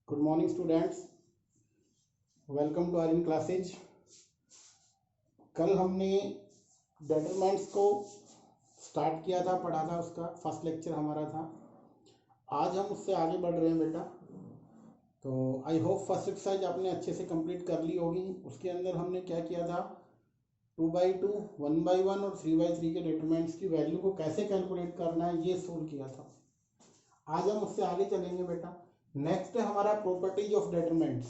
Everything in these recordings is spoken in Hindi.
Good morning students, welcome to our in classes. कल हमने डेटरमिनेंट्स को स्टार्ट किया था, पढ़ा था, उसका फर्स्ट लेक्चर हमारा था। आज हम उससे आगे बढ़ रहे हैं बेटा। तो आई होप फर्स्ट एक्सरसाइज आपने अच्छे से कंप्लीट कर ली होगी। उसके अंदर हमने क्या किया था, 2/2, 1/1 और 3/3 के डेटरमिनेंट्स की वैल्यू को कैसे कैलकुलेट करना है ये सोल्व किया था। आज हम उससे आगे चलेंगे बेटा। नेक्स्ट है हमारा प्रॉपर्टीज ऑफ डेटरमिनेंट्स।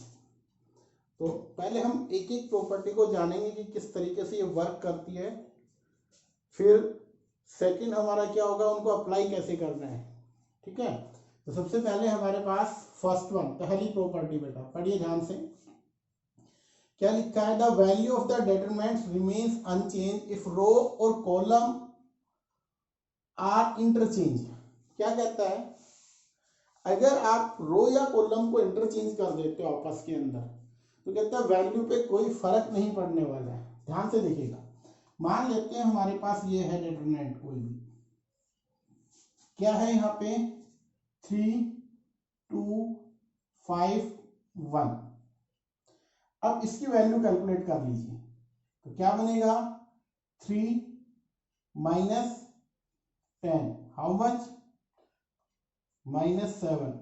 तो पहले हम एक एक प्रॉपर्टी को जानेंगे कि किस तरीके से ये वर्क करती है। फिर सेकंड हमारा क्या होगा, उनको अप्लाई कैसे करना है। ठीक है, तो सबसे पहले हमारे पास फर्स्ट वन, पहली प्रॉपर्टी बेटा पढ़िए ध्यान से। क्या लिखा है, the value of the determinants remains unchanged if row और कॉलम आर इंटरचेंज। क्या कहता है, अगर आप रो या कॉलम को इंटरचेंज कर देते हो आपस के अंदर, तो कहता है वैल्यू पे कोई फर्क नहीं पड़ने वाला है। ध्यान से देखिएगा, मान लेते हैं हमारे पास ये है डेटरमिनेंट, कोई भी क्या है यहाँ पे 3, 2, 5, 1। अब इसकी वैल्यू कैलकुलेट कर लीजिए, तो क्या बनेगा 3 - 10, हाउ मच, -7।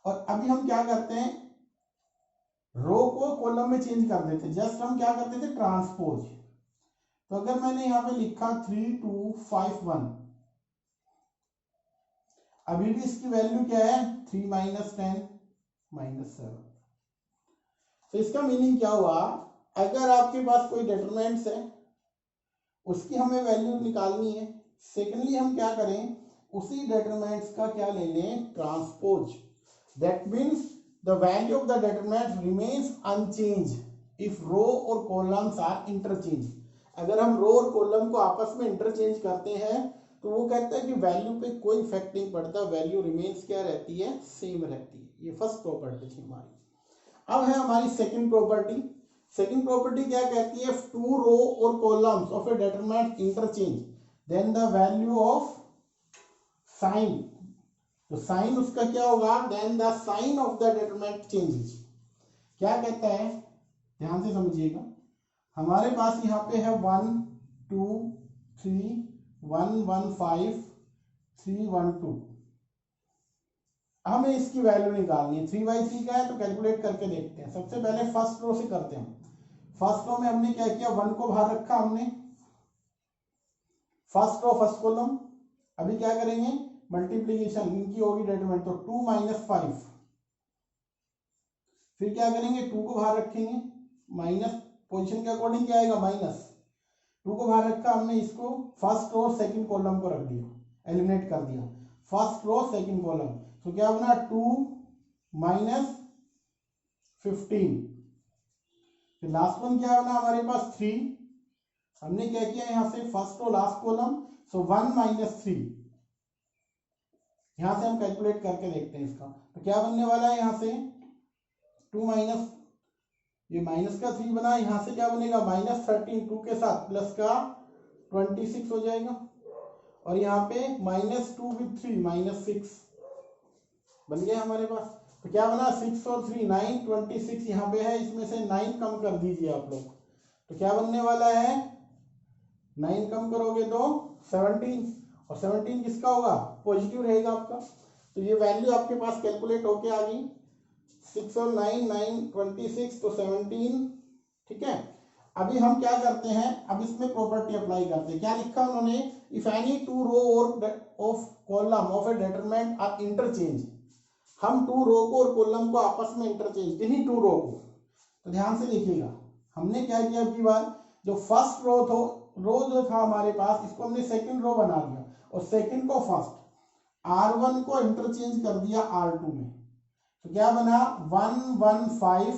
और अभी हम क्या करते हैं, रो को कॉलम में चेंज कर देते, जस्ट हम क्या करते थे, ट्रांसपोज। तो अगर मैंने यहां पे लिखा 3, 2, 5, 1, अभी भी इसकी वैल्यू क्या है 3 - 10 -7। तो इसका मीनिंग क्या हुआ, अगर आपके पास कोई डेटरमिनेंट्स है, उसकी हमें वैल्यू निकालनी है। सेकेंडली हम क्या करें, उसी डेटरमिनेंट्स का क्या ले लें, transpose. That means the value of the determinant remains unchanged if row और columns are interchanged। अगर हम रो और कॉलम को आपस में इंटरचेंज करते हैं तो वो कहता है कि वैल्यू पे कोई इफेक्ट नहीं पड़ता, वैल्यू रिमेन्स क्या रहती है, सेम रहती है। ये फर्स्ट प्रॉपर्टी थी हमारी। अब है हमारी सेकंड प्रॉपर्टी। सेकंड प्रॉपर्टी क्या कहती है, टू रो और columns of a determinant interchange then the value of sign. तो साइन उसका क्या होगा, then the sign of the determinant changes. क्या कहता है, ध्यान से समझिएगा। हमारे पास यहाँ पे है 1, 2, 3, 1, 1, 5, 3, 1, 2। हमें इसकी वैल्यू निकालनी है। 3/3 का है तो कैलकुलेट करके देखते हैं। सबसे पहले फर्स्ट रो से करते हैं। फर्स्ट रो में हमने क्या किया, 1 को बाहर रखा हमने, फर्स्ट रो फर्स्ट कॉलम। अभी क्या करेंगे, मल्टीप्लीकेशन इनकी होगी डेटरमिनेंट, तो 2 - 5। फिर क्या करेंगे, 2 को बाहर रखेंगे, माइनस पोजीशन के अकॉर्डिंग क्या आएगा, -2 को बाहर रखा हमने, इसको फर्स्ट रो सेकंड कॉलम को रख दिया, एलिमिनेट कर दिया, फर्स्ट रो सेकंड कॉलम। तो क्या बना 2 - 15। फिर लास्ट वन क्या बना हमारे पास 3। हमने क्या किया, यहां से फर्स्ट रो लास्ट कॉलम, सो 1 - 3। यहां से हम कैलकुलेट करके देखते हैं इसका, तो क्या बनने वाला है, यहां से 2 माइनस, ये माइनस का 3 बना, यहां से क्या बनेगा -13, 2 के साथ प्लस का 26 हो जाएगा। और यहाँ पे -2 with 3 -6 बन गया हमारे पास। तो क्या बना 6 और 3 9, 26 यहाँ पे है, इसमें से 9 कम कर दीजिए आप लोग, तो क्या बनने वाला है, 9 कम करोगे तो 17, और 17 किसका होगा, पॉजिटिव रहेगा आपका। तो ये वैल्यू आपके पास कैलकुलेट होके आ गई, 6 और 9, 9, 26 तो 17। ठीक है, अभी हम क्या करते हैं, अब इसमें प्रॉपर्टी अप्लाई करते हैं। क्या लिखा उन्होंने, if any two row of column of a determinant are interchange. हम टू रो को और कॉलम को आपस में इंटरचेंज, किन्हीं टू रो को। तो ध्यान से देखिएगा, हमने क्या किया, अगली बार जो फर्स्ट रो जो था हमारे पास, इसको हमने सेकंड रो बना दिया, और सेकंड को फर्स्ट, R1 को इंटरचेंज कर दिया R2 में। तो क्या बना 1, 1, 5,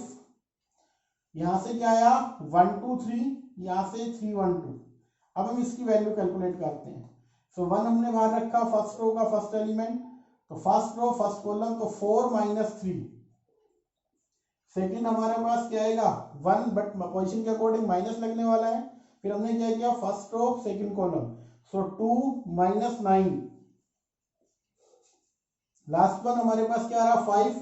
यहां से क्या आया 1, 2, 3, यहां से 3, 1, 2। अब हम इसकी वैल्यू कैलकुलेट करते हैं। सो 1 हमने बाहर रखा, फर्स्ट रो का फर्स्ट एलिमेंट, तो फर्स्ट रो फर्स्ट कॉलम, तो 4 - 3। सेकंड हमारे पास क्या आएगा 1, बट पोजीशन के अकॉर्डिंग माइनस लगने वाला है। फिर हमने क्या किया, फर्स्ट रो सेकंड कॉलम, सो 2 - 9। लास्ट वन हमारे पास क्या आ रहा 5,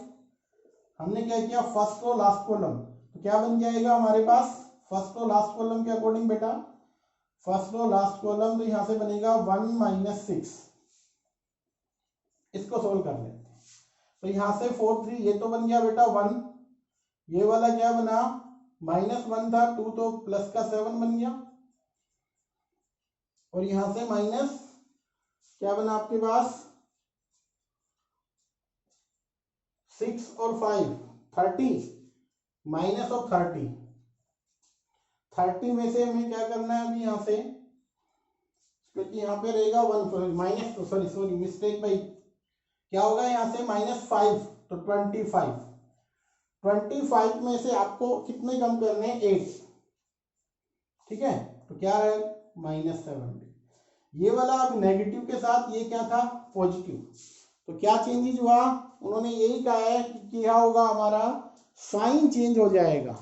हमने क्या किया, फर्स्ट रो लास्ट कॉलम, तो क्या बन जाएगा हमारे पास फर्स्ट रो लास्ट कॉलम के अकॉर्डिंग बेटा, फर्स्ट रो लास्ट कॉलम, तो यहां से बनेगा 1 माइनस 6। इसको सोल्व कर लेते हैं, तो यहां से 4 3 ये तो बन गया बेटा 1, ये वाला क्या बना -1 था 2 तो प्लस का 7 बन गया, और यहां से माइनस क्या बना आपके पास 6 और 5 30 माइनस ऑफ 30 में से हमें क्या करना है अभी यहां से, क्योंकि यहाँ पे रहेगा 1 माइनस, सॉरी मिस्टेक भाई, क्या होगा यहाँ से -5 तो 25 में से आपको कितने कम करने हैं 8, ठीक है, तो क्या है -70। ये वाला अब नेगेटिव के साथ ये क्या था पॉजिटिव, तो क्या चेंजेस हुआ, उन्होंने यही कहा है कि क्या होगा हमारा साइन चेंज हो जाएगा,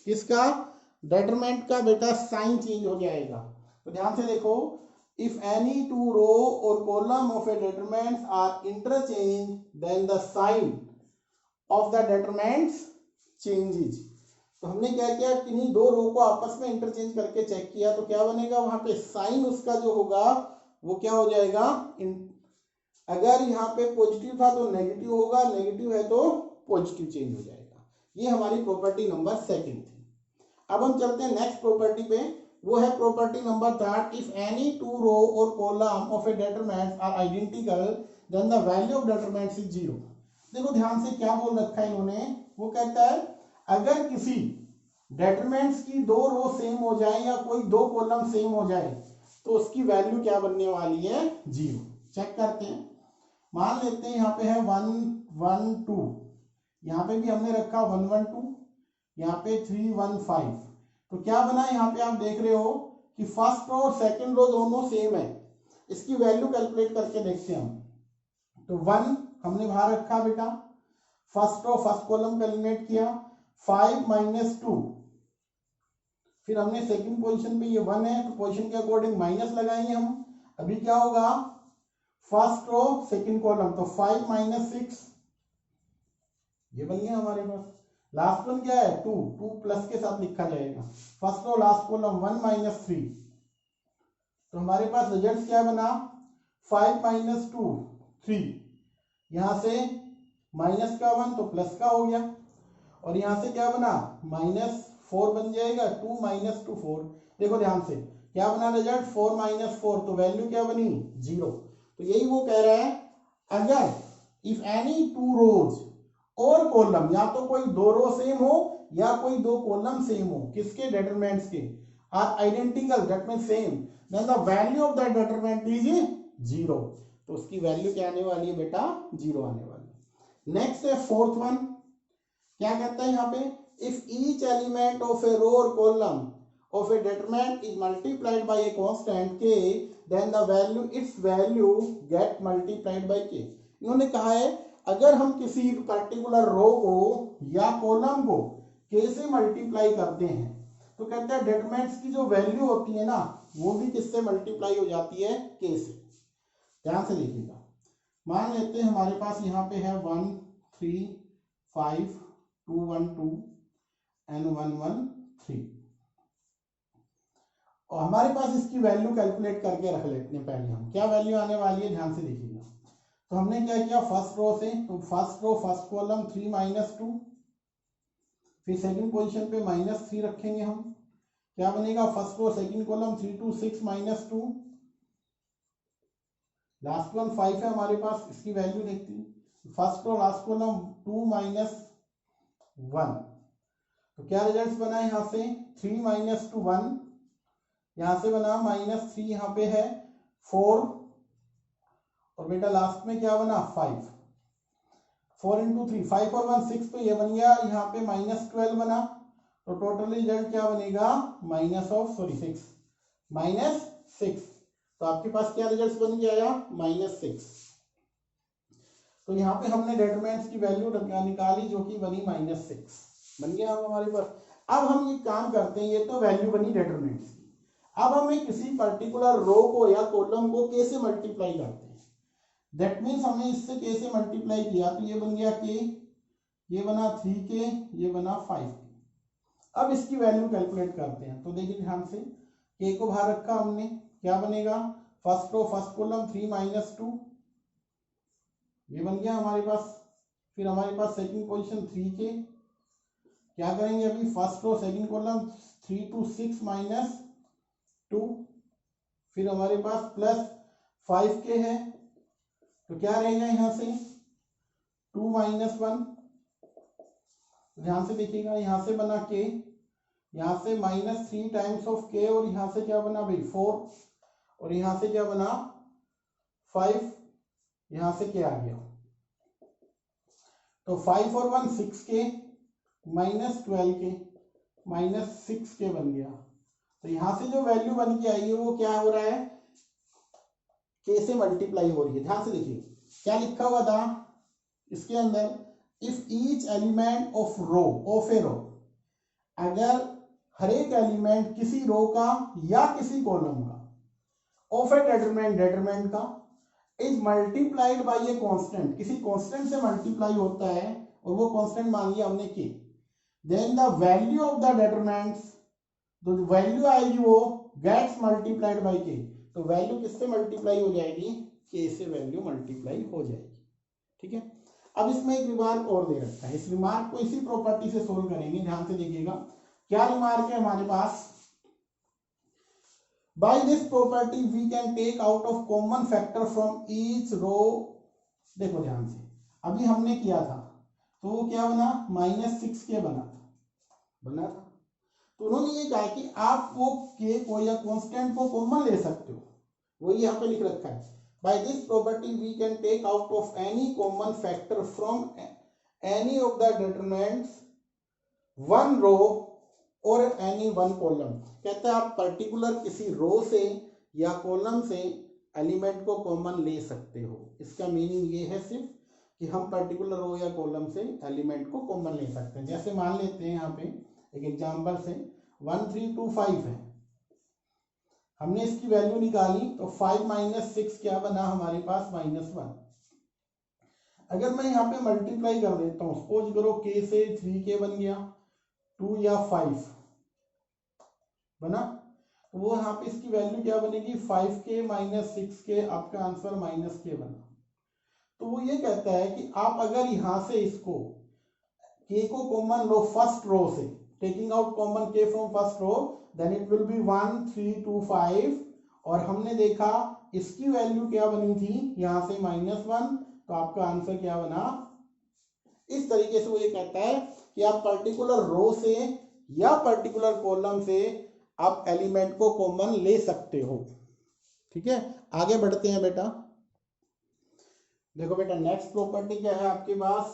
किसका डेटरमेंट का बेटा साइन चेंज हो जाएगा। तो ध्यान से देखो, इफ एनी टू रो और column of a determinants are interchange then the sign of the determinants changes. तो हमने क्या किया, किन्हीं दो रो को आपस में इंटरचेंज करके चेक किया, तो क्या बनेगा वहां पे साइन उसका जो होगा वो क्या हो जाएगा, अगर यहाँ पे पॉजिटिव था तो नेगेटिव होगा, नेगेटिव है तो पॉजिटिव चेंज हो जाएगा। ये हमारी प्रॉपर्टी नंबर 2 थी। अब हम चलते हैं नेक्स्ट प्रॉपर्टी पे, वो है property number 3, if any two row और column of a determinants are identical then the value of determinants is 0। देखो ध्यान से क्या बोल रखा है इन्होंने, वो कहता है अगर किसी डेटरमेंट्स की दो रो सेम हो जाए या कोई दो कॉलम सेम हो जाए तो उसकी वैल्यू क्या बनने वाली है 0। चेक करते हैं, मान लेते हैं यहाँ पे है 1 1 2, यहाँ पे भी हमने रखा 1 1 2, यहाँ पे 3 1 5, तो क्या बना यहाँ पे आप देख रहे हो कि फर्स्ट रो और सेकंड रो दोनों सेम है। इसकी वैल्यू कैलकुलेट करके देखते हैं हम, तो 1 हमने बाहर रखा बेटा, first row first column calculate किया 5 माइनस 2, फिर हमने सेकंड पोजीशन पे ये 1 है तो पोजीशन के अकॉर्डिंग माइनस लगाएंगे हम। अभी क्या होगा फर्स्ट रो सेकंड कॉलम, तो 5 माइनस 6 ये बन गया हमारे पास। लास्ट वन क्या है 2 2 प्लस के साथ लिखा जाएगा, first row last column 1 minus 3, तो हमारे पास रिजल्ट क्या बना 5 माइनस 2 3, यहां से माइनस का 1 तो प्लस का हो गया, और यहां से क्या बना -4 बन जाएगा, 2 माइनस 2 4। देखो ध्यान से क्या बना रिजल्ट 4 माइनस 4, तो वैल्यू क्या बनी 0। तो यही वो कह रहा है, अगर इफ एनी टू रोज और कॉलम, या तो कोई दो रो सेम हो या कोई दो कॉलम सेम हो, किसके डेटरमेंट्स के, are identical that means same, then the value of that determinant is 0। तो उसकी वैल्यू क्या आने वाली है बेटा 0 आने वाली है। नेक्स्ट है फोर्थ वन, क्या कहता है यहाँ पे, if each element of a row और column of a determinant is multiplied by a constant k, then the value its value get multiplied by k। इन्होंने कहा है अगर हम किसी पर्टिकुलर रो को या कॉलम को k से मल्टीप्लाई करते हैं तो कहते हैं डेटरमिनेंट्स की जो वैल्यू होती है ना वो भी किससे मल्टीप्लाई हो जाती है k से। ध्यान से देखिएगा, मान लेते हैं हमारे पास यहाँ पे है 1 3 5 2 1 2 एंड 1 1 3, और हमारे पास इसकी वैल्यू कैलकुलेट करके रख लेते हैं। पहले हम क्या वैल्यू आने वाली है ध्यान से देखिएगा, तो हमने क्या किया फर्स्ट रो से, तो first row first column 3 minus 2, फिर सेकंड पोजीशन पे -3 रखेंगे हम, क्या बनेगा first row second column 3 2 6 minus 2, last one 5 है हमारे पास, इसकी वैल्यू देखते हैं first row last column 2 minus 1, तो क्या रिजल्ट बना है यहाँ से 3 माइनस 2 1, यहां से बना -3, यहाँ पे है 4, और बेटा लास्ट में क्या बना 5, 4 इंटू 3 5 और 1 6, तो ये बन गया यहाँ पे -12 बना, तो टोटल रिजल्ट क्या बनेगा -6, तो आपके पास क्या रिजल्ट बन गया -6। तो यहाँ पे हमने डेटरमिनेंट्स की वैल्यू निकाली जो कि बनी -6 बन गया हमारे पास। अब हम ये काम करते हैं, ये तो वैल्यू बनी डेटरमिनेंट्स, अब हमें किसी पर्टिकुलर रो को या कॉलम को k से मल्टीप्लाई करते हैं। दैट मीन्स हमने इससे k से मल्टीप्लाई किया तो ये बन गया k, ये बना 3k, ये बना 5k। अब इसकी वैल्यू कैलकुलेट करते हैं। तो देखिए ध्यान से, k को बाहर रखा हमने, क्या बनेगा, फर्स्ट रो फर्स्ट कॉलम 3 - 2, ये बन गया हमारे पास। फिर हमारे पास सेकंड पोजीशन 3k, क्या करेंगे अभी, first row second column 3 to 6 - 2, फिर हमारे पास प्लस 5k है, तो क्या रहेगा यहाँ से 2 - 1। ध्यान से देखिएगा, यहाँ से बना k, यहाँ से -3 टाइम्स ऑफ k, और यहाँ से क्या बना भाई 4, और यहाँ से क्या बना 5, यहाँ से k आ गया। तो 5 और 1 6k, -12k, -6k बन गया। तो यहाँ से जो वैल्यू बन के आई है वो क्या हो रहा है, k से मल्टीप्लाई हो रही है। ध्यान से देखिए क्या लिखा हुआ था इसके अंदर, if each element of row of a row, अगर हर एक एलिमेंट किसी रो का या किसी कॉलम का, ऑफ ए डेटरमेंट का, is multiplied by a constant, किसी कांस्टेंट से मल्टीप्लाई होता है, और वो कांस्टेंट मान लिया हमने k, then the value of the determinants, तो जो वैल्यू आएगी वो गेट्स मल्टीप्लाइड बाय k। तो वैल्यू किससे मल्टीप्लाई हो जाएगी, k से वैल्यू मल्टीप्लाई हो जाएगी। ठीक है, अब इसमें एक रिमार्क और दे रखा है, इस रिमार्क को इसी प्रॉपर्टी से सोल्व करेंगे। ध्यान से देखिएगा क्या रिमार्क है हमारे पास, by this property we can take out of common factor from each row. देखो ध्यान से, अभी हमने किया था तो वो क्या बना, -6k बना था। तो उन्होंने ये कहा कि आप वो k को या कांस्टेंट को कॉमन ले सकते हो, वही यहाँ पे लिख रखा है, by this property we can take out of any common factor from any of the determinants one row or any one column। कहता है आप पर्टिकुलर किसी रो से या कॉलम से एलिमेंट को कॉमन ले सकते हो। इसका मीनिंग ये है सिर्फ कि हम पर्टिकुलर रो या कॉलम से एलिमेंट को कॉमन ले सकते हैं। जैसे मान लेते हैं यहाँ पे एक एग्जांपल से 1 3 2 5 है, हमने इसकी वैल्यू निकाली, तो 5 - 6 क्या बना हमारे पास, -1। अगर मैं यहाँ पे मल्टीप्लाई कर देता हूँ, सपोज करो k से 3k बन गया, 2 या 5 बना, तो वो यहाँ पे इसकी वैल्यू क्या बनेगी, 5k - 6k, आपका आंसर -k बना। तो वो ये कहता है कि आप अगर यहाँ से इसको k को कॉमन लो फर्स्ट रो से, taking out common k from first row, then it will be 1 3 2 5, और हमने देखा इसकी वैल्यू क्या बनी थी यहाँ से -1, तो आपका आंसर क्या बना। इस तरीके से वो ये कहता है कि आप पर्टिकुलर रो से या पर्टिकुलर कॉलम से आप एलिमेंट को कॉमन ले सकते हो। ठीक है, आगे बढ़ते हैं बेटा। देखो बेटा नेक्स्ट प्रॉपर्टी क्या है आपके पास,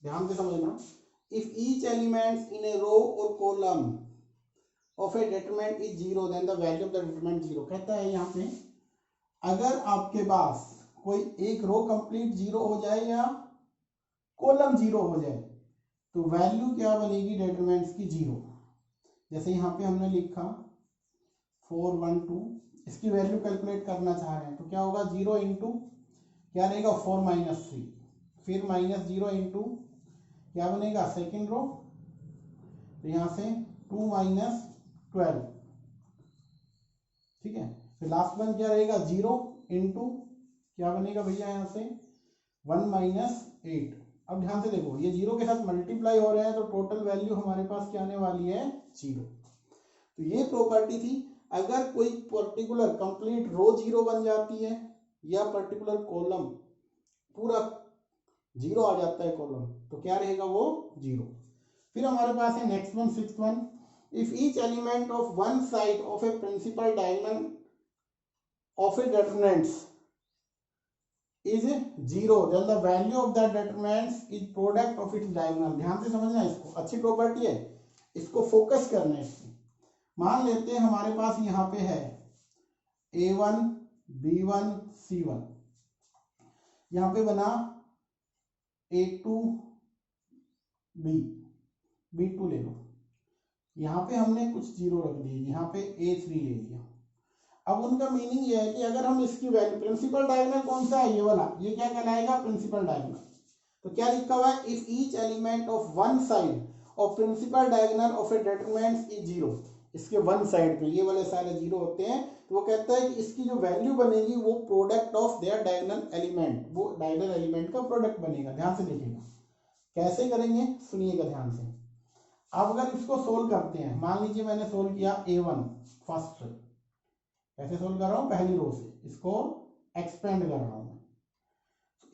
ध्यान से समझना, if each element in a row और column of a determinant is 0 then the value of the determinant 0। कहता है यहाँ पे अगर आपके पास कोई एक रो कंप्लीट 0 हो जाए या कॉलम 0 हो जाए, तो वैल्यू क्या बनेगी डेटरमेंट्स की 0। जैसे यहाँ पे हमने लिखा 4 1 2, इसकी वैल्यू कैलकुलेट करना चाह रहे हैं, तो क्या होगा 0 इंटू क्या रहेगा 4 - 3, फिर -0 इंटू क्या बनेगा सेकेंड रो, तो यहाँ से 2 - 12, ठीक है, फिर लास्ट वन क्या रहेगा 0 इंटू क्या बनेगा भैया यहाँ से 1 - 8। अब ध्यान से देखो ये 0 के साथ मल्टीप्लाई हो रहे हैं, तो टोटल वैल्यू हमारे पास क्या आने वाली है 0। तो ये प्रॉपर्टी थी, अगर कोई पर्टिकुलर कंप्लीट रो 0 बन जाती है या पर्टिकुलर कॉलम पूरा 0 आ जाता है कॉलम, तो क्या रहेगा वो 0। फिर हमारे पास है next one, sixth one, if each element of one side of a principal diagonal of a determinants is 0 then the value of the determinants is product of its diagonal. ध्यान से समझना, इसको अच्छी प्रॉपर्टी है, इसको फोकस करना है इसकी। मान लेते हैं हमारे पास यहाँ पे है A1 B1 C1, यहाँ पे बना A2 B2 ले लो, यहाँ पे हमने कुछ 0 रख दिए, यहाँ पे A3 ले लिया। अब उनका मीनिंग ये है कि अगर हम इसकी वैल्यू, प्रिंसिपल डायगोनल कौन सा है ये वाला, ये क्या कहलाएगा प्रिंसिपल डायगोनल। तो क्या लिखा हुआ है, if each element of one side of principal diagonal of a determinant is zero, इसके वन साइड पे ये वाले सारे जीरो होते हैं, तो वो कहता है कि इसकी जो वैल्यू बनेगी वो product of their diagonal element, वो डायगोनल एलिमेंट का प्रोडक्ट बनेगा। ध्यान से देखिएगा कैसे करेंगे, सुनिएगा ध्यान से। अब अगर इसको सोल्व करते हैं, मान लीजिए मैंने सोल्व किया A1 फर्स्ट, कैसे सोल्व कर रहा हूँ, पहली रो से इसको एक्सपेंड कर रहा हूँ।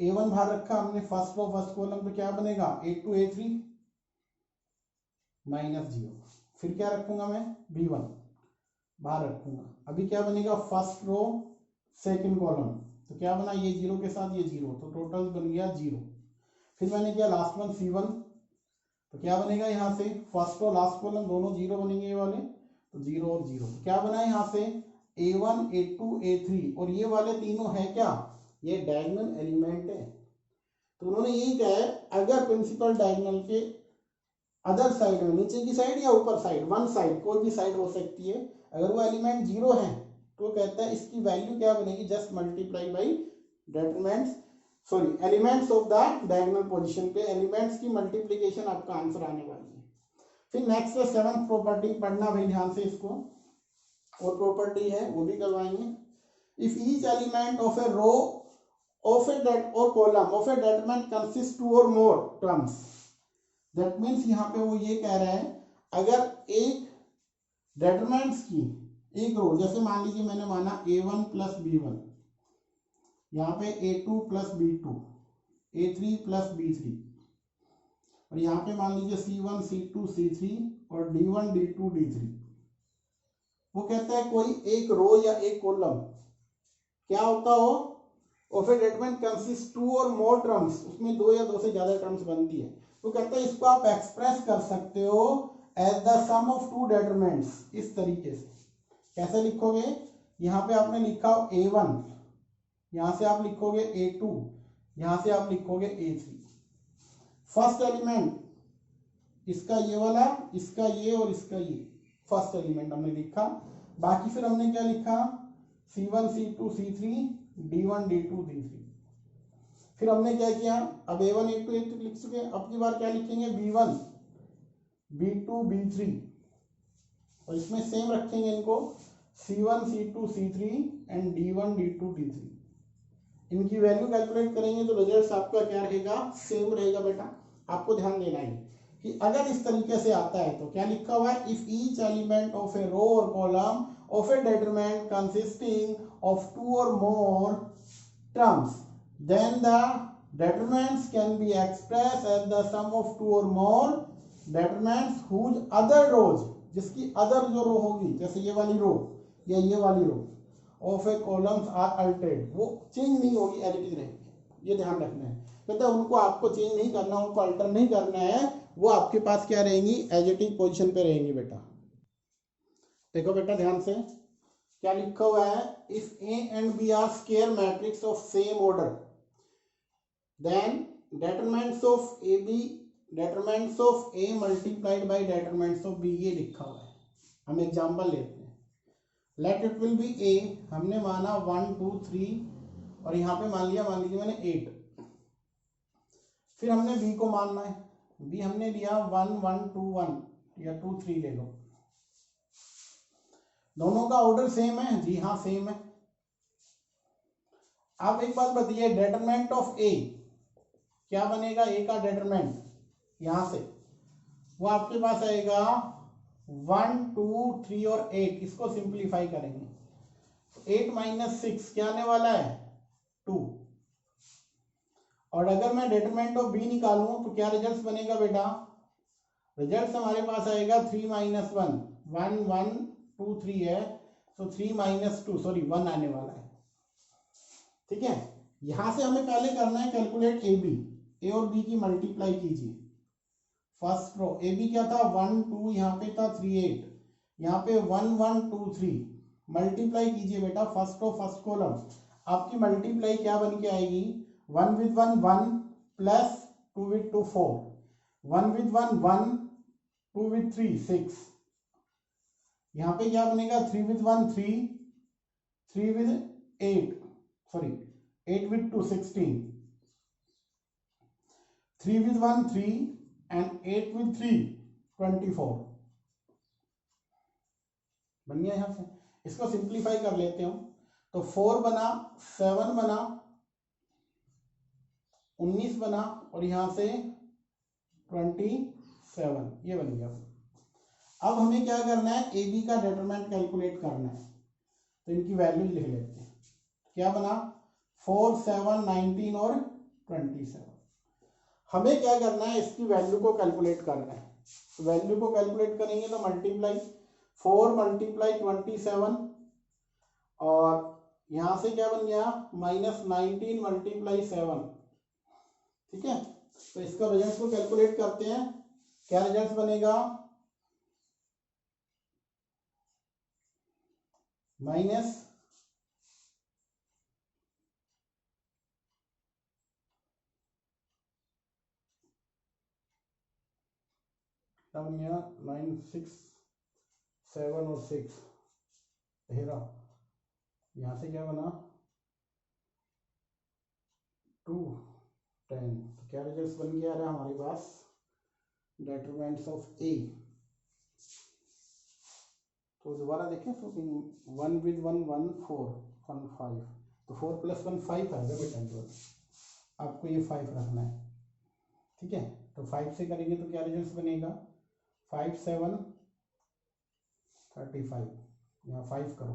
A1 बाहर रखा हमने फर्स्ट रो फर्स्ट कॉलम, तो क्या बनेगा A2 A3 माइनस 0, फिर क्या रखूंगा मैं B1 बाहर रखूंगा। अभी क्या बनेगा फर्स्ट रो सेकंड कॉलम, तो क्या बना ये 0 के साथ ये 0, तो टोटल बन गया 0। फिर मैंने किया लास्ट वन C1, तो क्या बनेगा यहाँ से फर्स्ट और लास्ट कॉलम दोनों 0 बनेंगे ये वाले, तो 0 और 0, तो क्या बना यहाँ से A1 A2 A3, और ये वाले तीनों है क्या, ये डायगोनल एलिमेंट है। तो उन्होंने यही कहा है अगर प्रिंसिपल डायगोनल के अदर साइड में, नीचे की साइड या ऊपर साइड, वन साइड कोई भी साइड हो सकती है, अगर वो एलिमेंट 0 है तो कहता है इसकी वैल्यू क्या बनेगी, just multiply by determinants, sorry elements of the diagonal position पे एलिमेंट्स की मल्टीप्लिकेशन आपका आंसर आने वाली है। फिर नेक्स्ट है सेवंथ प्रॉपर्टी, पढ़ना भाई ध्यान से इसको, और प्रॉपर्टी है वो भी करवाएंगे। If each element of a row of a det और column of a determinant consist two और मोर टर्म्स, दैट मीन्स यहाँ पे वो ये कह रहा है अगर एक डिटरमिनेंट्स की एक रो, जैसे मान लीजिए मैंने माना A1 प्लस B1, यहाँ पे A2 plus B2, A3 plus B3, और यहाँ पे मान लीजिए C1 C2 C3 और D1 D2 D3। वो कहता है कोई एक रो या एक कॉलम क्या होता हो, of a determinant consist two और मोर टर्म्स, उसमें 2 या 2 से ज्यादा टर्म्स बनती है, तो कहता है इसको आप एक्सप्रेस कर सकते हो as the sum of two determinants, इस तरीके से। कैसे लिखोगे, यहाँ पे आपने लिखा A1, यहाँ से आप लिखोगे A2, यहाँ से आप लिखोगे A3। फर्स्ट एलिमेंट इसका ये वाला, इसका ये और इसका ये, फर्स्ट एलिमेंट हमने लिखा। बाकी फिर हमने क्या लिखा C1 C2 C3 D1 D2 D3। फिर हमने क्या किया, अब A1 A2 A3 लिख चुके, अब की बार क्या लिखेंगे B1 B2 B3, और इसमें सेम रखेंगे इनको C1 C2 C3 and D1 D2 D3। इनकी वैल्यू कैलकुलेट करेंगे तो रिजल्ट आपका क्या रहेगा, सेम रहेगा। बेटा आपको ध्यान देना है कि अगर इस तरीके से आता है तो क्या लिखा हुआ है, if each element of a row और column of a determinant consisting of two और more terms, then the determinants can be expressed as the sum of two or more determinants whose other rows, जिसकी अदर जो रो होगी, जैसे ये वाली रो या ये वाली row of a columns are altered, वो चेंज नहीं होगी, एज इट इज रहेगी। ये ध्यान रखना है, कहता है उनको आपको चेंज नहीं करना, उनको अल्टर नहीं करना है, वो आपके पास क्या रहेंगी, एज इट इज पोजिशन पे रहेंगी। बेटा देखो बेटा ध्यान से क्या लिखा हुआ है, if A and B are square matrix of same order, then determinants of AB determinants of A multiplied by determinants of B, ये लिखा हुआ है। हम एग्जांपल लेते हैं, let it will be A, हमने माना 1 2 3, और यहाँ पे मान लीजिए मैंने 8। फिर हमने B को मानना है, B हमने लिया 1 1 2 1 या 2 3 ले लो। दोनों का ऑर्डर सेम है, जी हाँ सेम है। आप एक बात बताइए, डिटरमिनेंट ऑफ A क्या बनेगा, A का डिटरमिनेंट यहां से वो आपके पास आएगा 1 2 3 और 8, इसको सिंप्लीफाई करेंगे तो 8 माइनस 6 क्या आने वाला है 2, और अगर मैं डिटरमिनेंट ऑफ B निकालूं तो क्या रिजल्ट बनेगा बेटा, रिजल्ट हमारे पास आएगा 3 माइनस 1 1 1 2 3 है, तो 3 माइनस 2 सॉरी 1 आने वाला है। ठीक है, यहां से हमें पहले करना है कैलकुलेट AB, A और B की मल्टीप्लाई कीजिए। फर्स्ट रो AB क्या था 1 2, यहाँ पे था 3 8, यहाँ पे 1 1 2 3, मल्टीप्लाई कीजिए बेटा फर्स्ट रो फर्स्ट कॉलम, आपकी मल्टीप्लाई क्या बन के आएगी, 1 with 1 1 plus 2 with 2 4, 1 with 1 1, 2 with 3 6, यहाँ पे क्या बनेगा 3 with 1 3, 3 with 8 sorry 8 with 2 16, 3 with 1 3 and 8 with 3 24 बन गया। यहां से इसको सिंप्लीफाई कर लेते हो तो 4 बना, 7 बना, 19 बना और यहां से 27 ये बन गया। अब हमें क्या करना है, ए बी का डिटरमिनेंट कैलकुलेट करना है, तो इनकी वैल्यू लिख लेते हैं। क्या बना 4 7 19 और 27। हमें क्या करना है, इसकी वैल्यू को कैलकुलेट करना है। तो वैल्यू को कैलकुलेट करेंगे तो मल्टीप्लाई 4 मल्टीप्लाई 27 और यहां से क्या बन गया -19 मल्टीप्लाई 7। ठीक है, तो इसका रिजल्ट को कैलकुलेट करते हैं। क्या रिजल्ट बनेगा माइनस बन गया 9 6 7 और 6 13। यहां से क्या बना 2 10। तो क्या रिजल्ट बन गया रहा हमारे पास डिटरमिनेंट्स ऑफ ए। तो दोबारा देखें तो 1 with 1 1 4 1 5 तो 4 + 1 5 आएगा बेटा, जो आपको ये 5 रखना है। ठीक है, तो 5 से करेंगे तो क्या रिजल्ट बनेगा 5 7 35। यहाँ 5 करो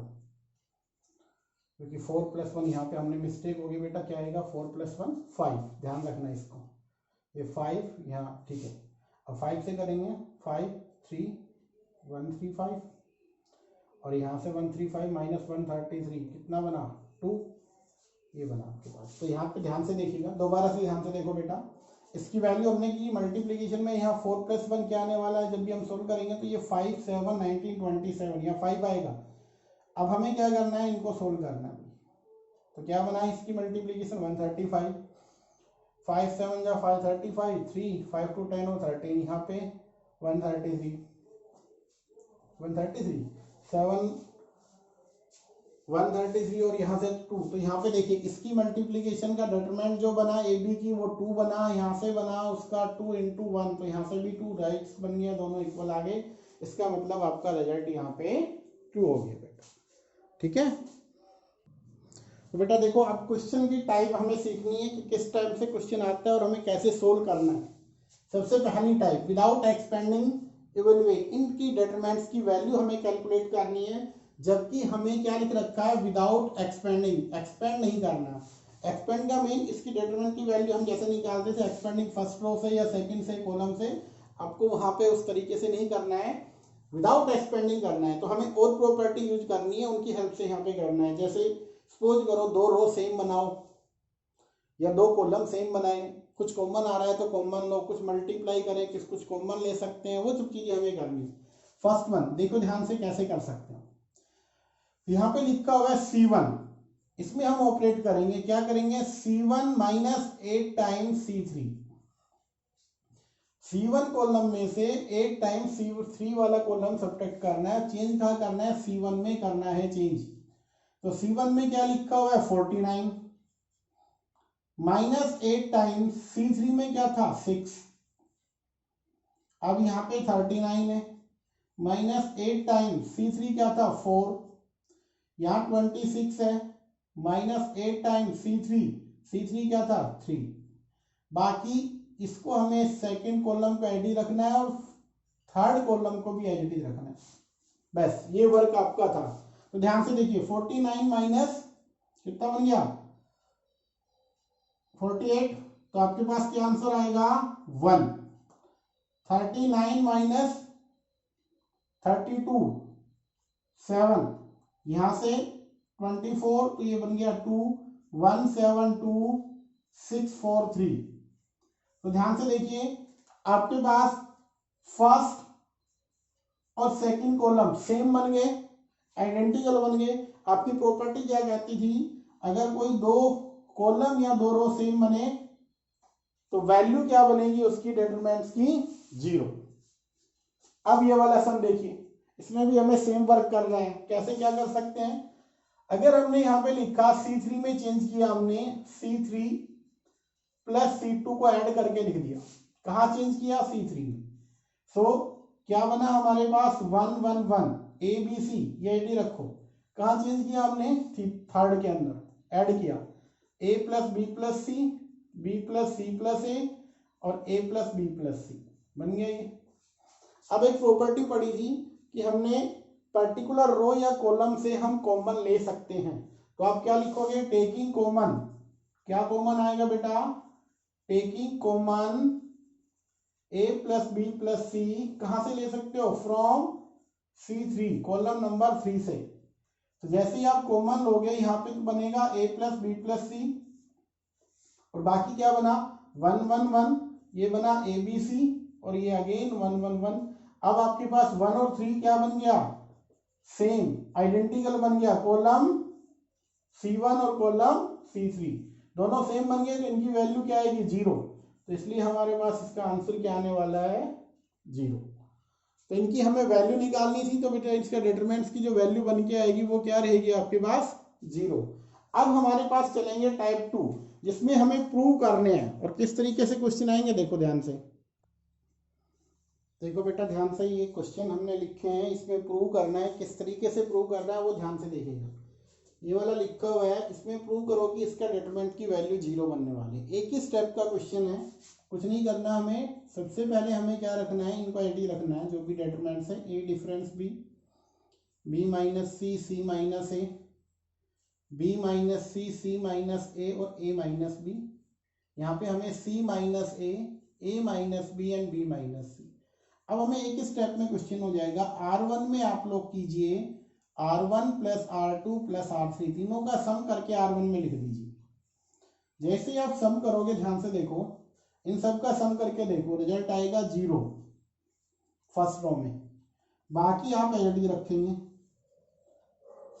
क्योंकि 4 + 1 यहाँ पे हमने मिस्टेक होगी बेटा, क्या आएगा 4 + 1 5, ध्यान रखना इसको। ये 5 यहाँ ठीक है। अब 5 से करेंगे 5 3 135 और यहाँ से 135 - 133 कितना बना 2, ये बना आपके पास। तो यहाँ पे ध्यान से देखिएगा, दोबारा से ध्यान से देखो बेटा। इसकी वैल्यू हमने की मल्टीप्लीकेशन में, यहाँ 4 + 1 क्या आने वाला है, जब भी हम सोल्व करेंगे तो ये 5 7 19 27 यहाँ 5 आएगा। अब हमें क्या करना है, इनको सोल्व करना है। तो क्या बना है इसकी मल्टीप्लीकेशन 135, 5 7 जा 535 3 5 to 10 और 13 यहाँ पे 133 7 133 और यहाँ से 2। तो यहाँ पे देखिए इसकी मल्टीप्लीकेशन का डिटरमिनेंट जो बना ए बी की वो 2 बना, यहाँ से बना उसका 2 × 1 तो यहाँ से भी 2 राइट्स बन गया, दोनों इक्वल आ गए। इसका मतलब आपका रिजल्ट यहाँ पे 2 हो गया बेटा। ठीक है, तो बेटा देखो अब क्वेश्चन की टाइप हमें सीखनी है कि किस टाइप से क्वेश्चन आता है और हमें कैसे सोल्व करना है। सबसे पहली टाइप विदाउट एक्सपेंडिंग इवैल्यूएट, इनकी डिटरमिनेंट्स की वैल्यू हमें कैलकुलेट करनी है, जबकि हमें क्या लिख रखा है विदाउट एक्सपेंडिंग, एक्सपेंड नहीं करना। एक्सपेंड का मीन इसकी डिटरमिनेंट की वैल्यू हम जैसे निकालते थे एक्सपेंडिंग फर्स्ट रो से या सेकंड से कॉलम से, आपको वहां पे उस तरीके से नहीं करना है, विदाउट एक्सपेंडिंग करना है। तो हमें और प्रॉपर्टी यूज करनी है, उनकी हेल्प से यहाँ पे करना है। जैसे सपोज करो 2 रो सेम बनाओ या 2 कॉलम सेम बनाए, कुछ कॉमन आ रहा है तो कॉमन लो, कुछ मल्टीप्लाई करें, कुछ कॉमन ले सकते हैं, वो सब चीजें हमें करनी है। फर्स्ट वन देखो ध्यान से कैसे कर सकते हैं। यहाँ पे लिखा हुआ है C1, इसमें हम ऑपरेट करेंगे, क्या करेंगे C1 - 8 times C3। C1 column में से 8 टाइम्स C3 वाला कॉलम सब्ट्रैक्ट करना है। चेंज कहाँ करना है, C1 में करना है चेंज। तो C1 में क्या लिखा हुआ है 49 -8 टाइम्स C3 में क्या था 6। अब यहाँ पे 39 है, -8 टाइम्स C3 क्या था 4, यहाँ 26 है, -8 टाइम्स C3 क्या था 3। बाकी इसको हमें सेकंड कॉलम को एड ही रखना है और थर्ड कॉलम को भी एड ही रखना है, बस ये वर्क आपका था। तो ध्यान से देखिए 49 माइनस कितना बन गया 48, तो आपके पास क्या आंसर आएगा 1। 39 माइनस 32 7, यहां से 24 तो ये बन गया 2 172 643। तो ध्यान से देखिए आपके पास फर्स्ट और सेकंड कॉलम सेम बन गए, आइडेंटिकल बन गए। आपकी प्रॉपर्टी क्या कहती थी, अगर कोई 2 कॉलम या 2 रो सेम बने तो वैल्यू क्या बनेगी उसकी डिटरमिनेंट्स की 0। अब ये वाला सम देखिए, इसमें भी हमें सेम वर्क कर रहे हैं। कैसे क्या कर सकते हैं, अगर हमने यहाँ पे लिखा C3 में चेंज किया हमने C3 प्लस C2 को ऐड करके लिख दिया। कहाँ चेंज किया? C3 में। सो क्या बना हमारे पास? 1 1 1 ABC, ये आईडी रखो। कहाँ चेंज किया हमने? थर्ड के अंदर ऐड किया। A plus B plus C, B plus C plus A और A plus B plus C, बन गया ये। अब एक प्रॉपर्टी पड़ी थी कि हमने पर्टिकुलर रो या कॉलम से हम कॉमन ले सकते हैं। तो आप क्या लिखोगे? Taking common. क्या कॉमन आएगा बेटा? Taking common A plus B plus C, कहां से ले सकते हो? फ्रॉम C3, कॉलम नंबर 3 से। तो जैसे ही आप कॉमन लोगे यहाँ पे तो बनेगा A plus B plus C, और बाकी क्या बना? 1 1 1, ये बना ABC, और ये अगेन 1 1 1। अब आपके पास 1 और 3 क्या बन गया? सेम, आइडेंटिकल बन गया। कॉलम C1 और कॉलम C3 दोनों सेम बन गए, तो इनकी वैल्यू क्या आएगी? 0। तो इसलिए हमारे पास इसका आंसर क्या आने वाला है? 0। तो इनकी हमें वैल्यू निकालनी थी, तो बेटा इसका डिटरमिनेंट्स की जो वैल्यू बन के आएगी वो क्या रहेगी आपके पास? 0। अब हमारे पास चलेंगे टाइप 2, जिसमें हमें प्रूव करने हैं। और किस तरीके से क्वेश्चन आएंगे देखो ध्यान से। देखो बेटा ध्यान से, ये क्वेश्चन हमने लिखे हैं, इसमें प्रूव करना है। किस तरीके से प्रूव करना है वो ध्यान से देखिएगा। ये वाला लिखा हुआ है, इसमें प्रूव करो कि इसका डिटरमिनेंट की वैल्यू 0 बनने वाली है। एक ही स्टेप का क्वेश्चन है, कुछ नहीं करना हमें। सबसे पहले हमें क्या रखना है? इनको आईडी रखना है जो भी डिटरमिनेंट्स है। A difference B, B minus C, C minus A, B minus C, C minus A और A माइनस B। यहाँ पे हमें C minus A minus B and B minus C। अब हमें एक ही स्टेप में क्वेश्चन हो जाएगा। R1 में आप लोग कीजिए R1 plus R2 plus R3, तीनों का सम करके R1 में लिख दीजिए। जैसे ही आप सम करोगे, ध्यान से देखो, इन सब का सम करके देखो, रिजल्ट आएगा 0 फर्स्ट रो में। बाकी आप एलडी रखेंगे,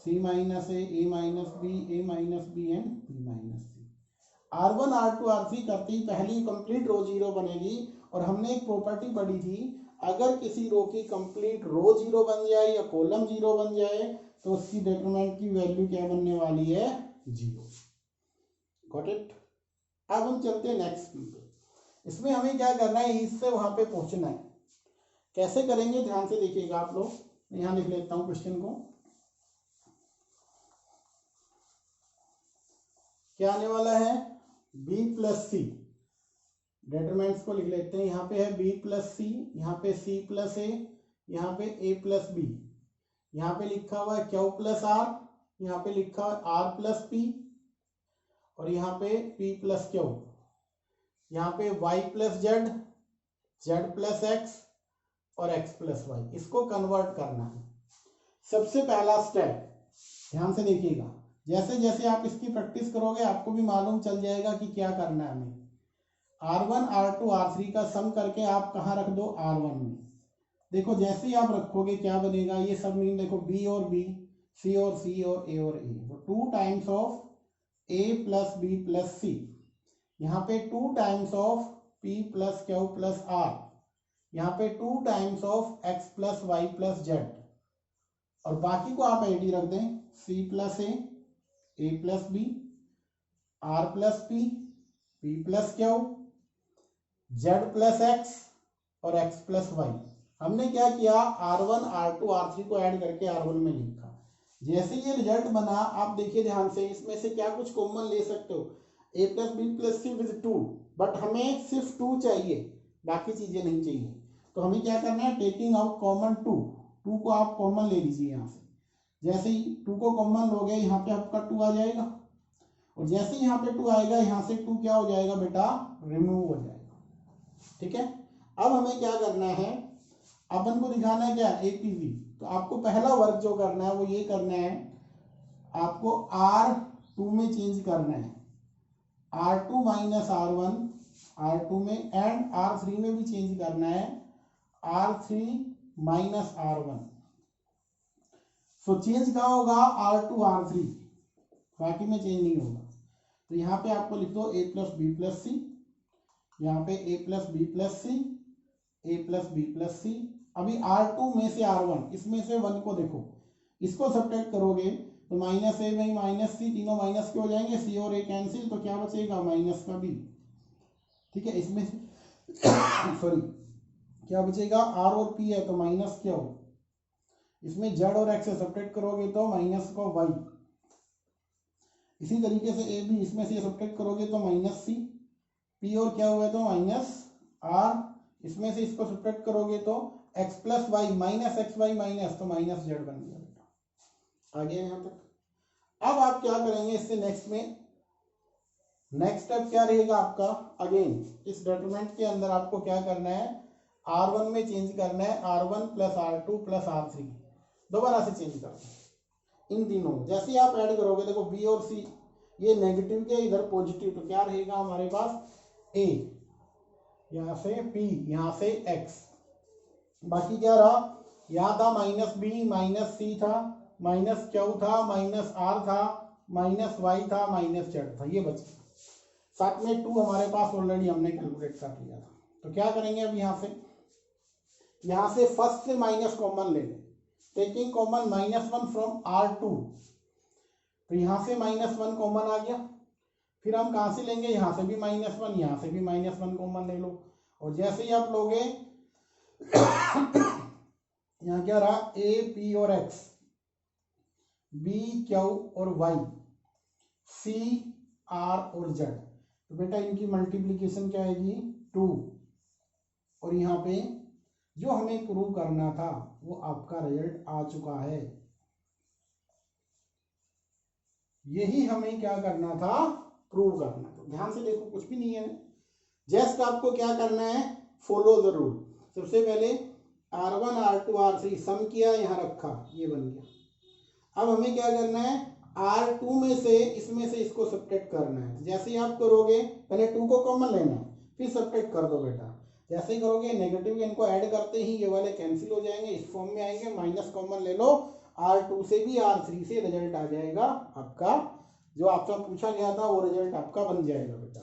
C minus A minus B, A minus B and B minus C। R1 R2 R3 करते ही पहली कंप्लीट रो 0 बनेगी। और हमने एक प्रॉपर्टी पढ़ी थी, अगर किसी रो की कंप्लीट रो 0 बन जाए या कॉलम 0 बन जाए तो उसकी डिटरमिनेंट की वैल्यू क्या बनने वाली है? 0। Got it? अब हम चलते हैं नेक्स्ट पे। इसमें हमें क्या करना है? इससे वहां पे पहुंचना है। कैसे करेंगे ध्यान से देखिएगा आप लोग। यहां लिख लेता हूं क्वेश्चन को। क्या आने वाला है? B plus C। डिटरमिनेंट्स को लिख लेते हैं। यहाँ पे है B प्लस C, यहाँ पे C प्लस A, यहाँ पे A प्लस B, यहाँ पे लिखा हुआ है Q प्लस R, यहाँ पे लिखा हुआ है R प्लस P, और यहाँ पे P प्लस Q, यहाँ पे Y plus Z, Z plus X और X प्लस Y। इसको कन्वर्ट करना है। सबसे पहला स्टेप ध्यान से देखिएगा। जैसे जैसे आप इसकी प्रैक्टिस करोगे आपको भी मालूम चल जाएगा कि क्या करना है हमें। R1 R2 R3 का सम करके आप कहाँ रख दो? R1 में। देखो जैसे ही आप रखोगे क्या बनेगा? ये सब मीन देखो, B और B, C और C और A और A, तो 2 times of A plus B plus C। यहाँ पे 2 times of P plus Q plus R, यहाँ पे 2 times of X plus Y plus Z, और बाकी को आप आईडी रख दें, C plus A plus B, R plus P, P plus Q, Z plus X और X प्लस Y। हमने क्या किया? R1 R2 R3 को ऐड करके R1 में लिखा। जैसे ये रिजल्ट बना, आप देखिए ध्यान से, इसमें से क्या कुछ कॉमन ले सकते हो? A plus B plus C with 2, but हमें सिर्फ 2 चाहिए, बाकी चीजें नहीं चाहिए। तो हमें क्या करना है? टेकिंग आउट कॉमन 2 को आप कॉमन ले लीजिए यहाँ से। जैसे ही 2 को कॉमन लोगे, यहाँ पे आपका 2 आ जाएगा, और जैसे ही यहाँ पे 2 आएगा, यहाँ से 2 क्या हो जाएगा बेटा? रिमूव हो जाएगा। ठीक है? अब हमें क्या करना है? अपन को दिखाना है क्या? APV। तो आपको पहला वर्क जो करना है वो ये करना है, आपको R2 में चेंज करना है। R2 माइनस R1 R2 में, एंड R3 में भी चेंज करना है, R3 minus R1। So change कहाँ होगा? R2 R3, बाकी में चेंज नहीं होगा। तो यहाँ पे आपको लिख दो A plus B plus C, यहाँ पे A plus B plus C, A plus B plus C। अभी R2 में से R1, इसमें से 1 को देखो, इसको सब्ट्रैक्ट करोगे तो माइनस A में माइनस C, तीनों माइनस के हो जाएंगे, C और A कैंसिल, तो क्या बचेगा? माइनस का B। ठीक है, इसमें सॉरी क्या बचेगा, आर और पी है तो माइनस क्यू, इसमें जेड और एक्स से सब्ट्रैक्ट करोगे तो माइनस को वाई, इसी तरीके से ए बी, इसमें से सब्ट्रैक्ट करोगे तो माइनस सी, पी और क्या हुआ तो माइनस आर, इसमें से इसको सब्ट्रैक्ट करोगे तो x plus y minus x y minus, तो माइनस जेड बन गया बेटा। आ गया यहाँ तक। अब आप क्या करेंगे इससे नेक्स्ट में, नेक्स्ट स्टेप क्या रहेगा आपका, अगेन इस डिटरमिनेंट के अंदर आपको क्या करना है, R1 में चेंज करना है R1 plus R2 plus R3, दोबारा से चेंज करना है इन तीनों। जैसे ही आप ऐड करोगे, देखो B और C ये नेगेटिव के इधर पॉजिटिव, तो क्या रहेगा हमारे पास A, यहाँ से P, यहाँ से X, बाकी क्या रहा, यहाँ था माइनस बी माइनस सी था माइनस क्यू था माइनस आर था माइनस वाई था माइनस जेड था, ये बच गया। साथ में 2 हमारे पास ऑलरेडी हमने कैलकुलेट कर लिया था। तो क्या करेंगे अब यहाँ से फर्स्ट से माइनस कॉमन ले लें, टेकिंग कॉमन -1 फ्रॉम R2, तो यहाँ से -1 कॉमन आ गया। फिर हम कहाँ से लेंगे, यहाँ से भी -1, यहाँ से भी -1 कॉमन ले लो, और जैसे ही आप लोगे यहाँ क्या रहा, A P और X, B Q और Y, C R और Z, तो बेटा इनकी मल्टीप्लीकेशन क्या आएगी 2, और यहाँ पे जो हमें प्रूव करना था वो आपका रिजल्ट आ चुका है। यही हमें क्या करना था, प्रूव करना। तो ध्यान से देखो, कुछ भी नहीं है, जस्ट आपको क्या करना है, फॉलो द रूल। सबसे पहले R1 R2 R3 सम किया, यहाँ रखा, ये बन गया। अब हमें क्या करना है, R2 में से इसमें से इसको सब्ट्रैक्ट करना है। जैसे ही आप करोगे, पहले 2 को कॉमन लेना है, फिर सब्ट्रैक्ट कर दो बेटा। जैसे ही करोगे नेगेटिव इनको ऐड करते ही ये वाले कैंसिल हो जाएंगे, इस फॉर्म में आएंगे, माइनस कॉमन ले लो, R2 से भी R3 से रिजल्ट आ जाएगा आपका, जो आपका पूछा गया था वो रिजल्ट आपका बन जाएगा बेटा।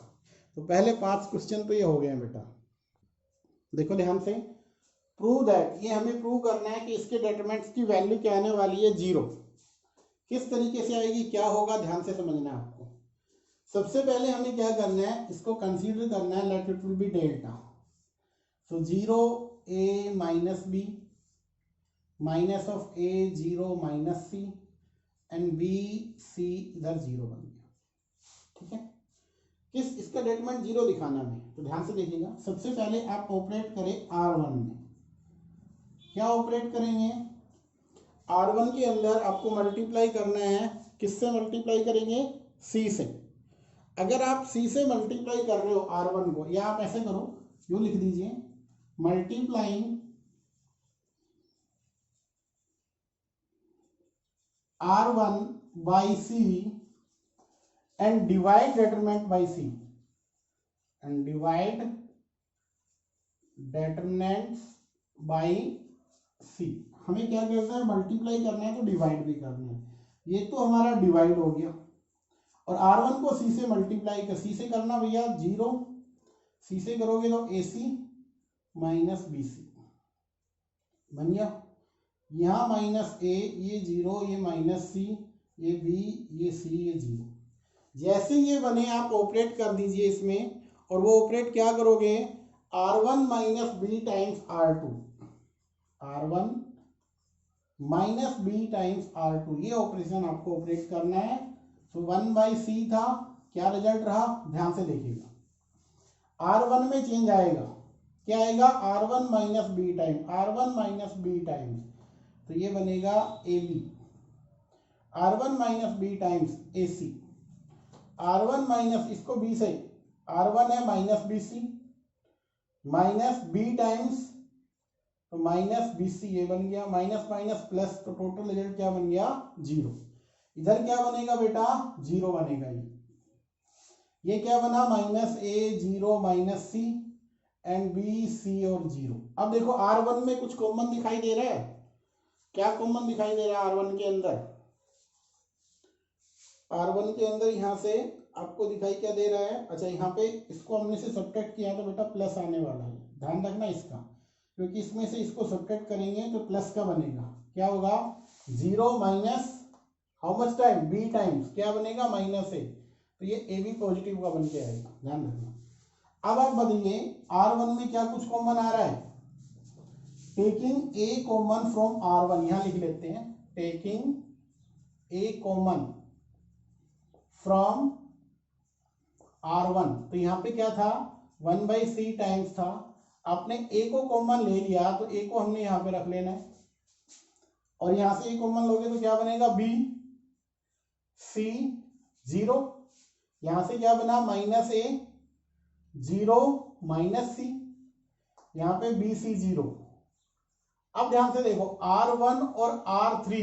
तो पहले 5 क्वेश्चन तो ये हो गए बेटा। देखो ध्यान से, प्रूव दैट, ये हमें प्रूव करना है कि इसके डिटरमिनेंट्स की वैल्यू क्या आने वाली है 0। किस तरीके से आएगी, क्या होगा, ध्यान से समझना है आपको। सबसे पहले हमें क्या करना है, इसको कंसीडर करना है, let it will be delta. So 0 A minus b minus of A 0 minus c and B C इधर 0 बन गया। ठीक है, किस इसका डिटरमिनेंट 0 दिखाना है, तो ध्यान से देखिएगा। सबसे पहले आप ऑपरेट करें R1 में, क्या ऑपरेट करेंगे, R1 के अंदर आपको मल्टीप्लाई करना है, किससे मल्टीप्लाई करेंगे, C से। अगर आप C से मल्टीप्लाई कर रहे हो R1 को, या आप ऐसे करो, यूँ लिख दीजिए, multiplying R1 by C and divide determinant by C, and divide determinants by C। हमें क्या करना है, मल्टीप्लाई करना है तो डिवाइड भी करना है। ये तो हमारा डिवाइड हो गया, और R1 को C से मल्टीप्लाई कर, C से करना भैया 0, C से करोगे तो AC माइनस BC बन गया। यहाँ माइनस A, ये 0, ये माइनस C, ये B, ये C, ये 0। जैसे ये बने आप ऑपरेट कर दीजिए इसमें, और वो ऑपरेट क्या करोगे, R1 minus B times R2, R1 minus B times R2, ये ऑपरेशन आपको ऑपरेट करना है। तो 1/C था, क्या रिजल्ट रहा, ध्यान से देखिएगा। R1 में चेंज आएगा, क्या आएगा, R1 minus B time, R1 minus B times, तो ये बनेगा AB, R1 minus B times AC, R1 minus, इसको B से, R1 है minus BC minus B times, तो माइनस BC, ये बन गया, माइनस माइनस प्लस, तो टोटल रिजल्ट क्या बन गया 0। इधर क्या बनेगा बेटा, 0 बनेगा। ये क्या बना, minus A 0 minus C and B C और 0। अब देखो R1 में कुछ कॉमन दिखाई दे रहा है, क्या कॉमन दिखाई दे रहा है R1 के अंदर, R1 के अंदर यहाँ से आपको दिखाई क्या दे रहा है, अच्छा यहाँ पे इसको हमने से सब्ट्रैक्ट किया तो बेटा प्लस आने वाला है, ध्यान रखना इसका, क्योंकि इसमें से इसको सब्ट्रैक्ट करेंगे तो प्लस का बनेगा, क्या होगा 0 minus how much time, B times, क्या बनेगा माइनस A, तो ये AB पॉजिटिव का बन के आएगा, ध्यान रखना। अब आप बदलिए R1 में क्या कुछ कॉमन आ रहा है, taking a common from R1, यहां लिख लेते हैं taking a common from R1, तो यहाँ पे क्या था 1/c टाइम्स था, आपने a को कॉमन ले लिया तो a को हमने यहाँ पे रख लेना है, और यहां से a कॉमन लोगे तो क्या बनेगा b c 0, यहां से क्या बना -a 0 -c, यहाँ पे b c 0। अब ध्यान से देखो R1 और R3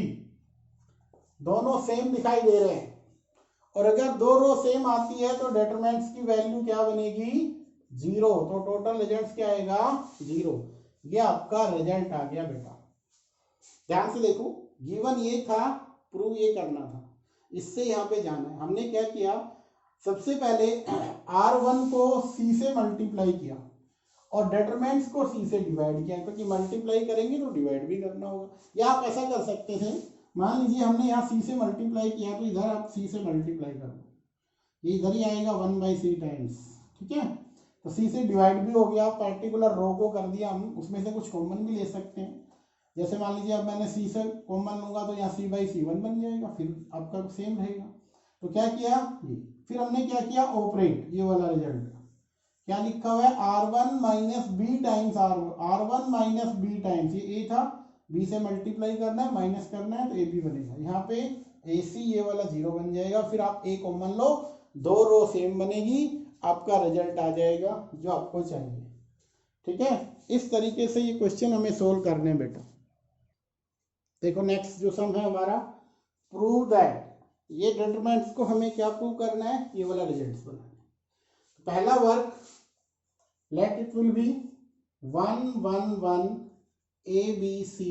दोनों सेम दिखाई दे रहे हैं, और अगर दो रो सेम आती है तो डिटरमिनेंट्स की वैल्यू क्या बनेगी 0, तो टोटल रिजल्ट क्या आएगा 0। ये आपका रिजल्ट आ गया बेटा। ध्यान से देखो गिवन ये था, प्रूव ये करना था, इससे यहाँ पे जाना है। हमने क्या किया, सबसे पहले R1 को C से मल्टीप्लाई किया और डिटरमिनेंट्स को C से डिवाइड किया, क्योंकि मल्टीप्लाई करेंगे तो डिवाइड भी करना होगा। या आप ऐसा कर सकते थे, मान लीजिए हमने यहाँ C से मल्टीप्लाई किया तो इधर आप C से मल्टीप्लाई कर दो, ये इधर ही आएगा 1/c टाइम्स, ठीक है। तो C से डिवाइड भी हो गया, पर्टिकुलर रो को कर दिया हम, उसमें से कुछ कॉमन भी ले सकते हैं। जैसे मान लीजिए अब मैंने C से कॉमन लूंगा तो यहाँ C/C1 बन जाएगा, फिर आपका सेम रहेगा। तो क्या किया ये, फिर हमने क्या किया ऑपरेट, ये वाला रिजल्ट क्या लिखा हुआ है R1 minus b times R1 minus b times, ये a था, b से मल्टीप्लाई करना है माइनस करना है तो a b बनेगा, यहाँ पे AC ये वाला 0 बन जाएगा। फिर आप a कॉमन लो, दो रो सेम बनेगी, आपका रिजल्ट आ जाएगा जो आपको चाहिए, ठीक है। इस तरीके से ये क्वेश्चन हमें सोल्व करने बेटा। देखो नेक्स्ट जो सम है हमारा, प्रूव दैट, ये डिटरमिनेंट्स को हमें क्या प्रूव करना है, ये वाला रिजल्ट बनाना है। पहला work, late it will be 1 1 1 a b c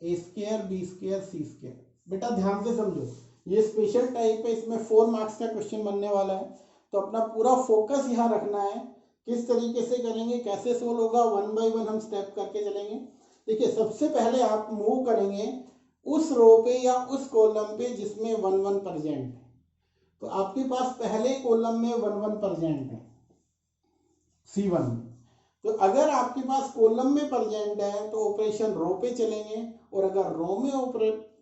a square b square c square. बेटा ध्यान से समझो, ये स्पेशल टाइप है, इसमें 4 मार्क्स का क्वेश्चन बनने वाला है, तो अपना पूरा फोकस यहाँ रखना है। किस तरीके से करेंगे, कैसे सोल्व होगा, 1 बाय 1 हम स्टेप करके चलेंगे। देखिए सबसे पहले आप मूव करेंगे उस रो पे या उस कॉलम पे जिसमें 1 1 प्रेजेंट है, तो आपके पास पहले कॉलम में 1 1 प्रेजेंट है C1 में, तो अगर आपके पास कॉलम में प्रेजेंट है तो ऑपरेशन रो पे चलेंगे, और अगर रो में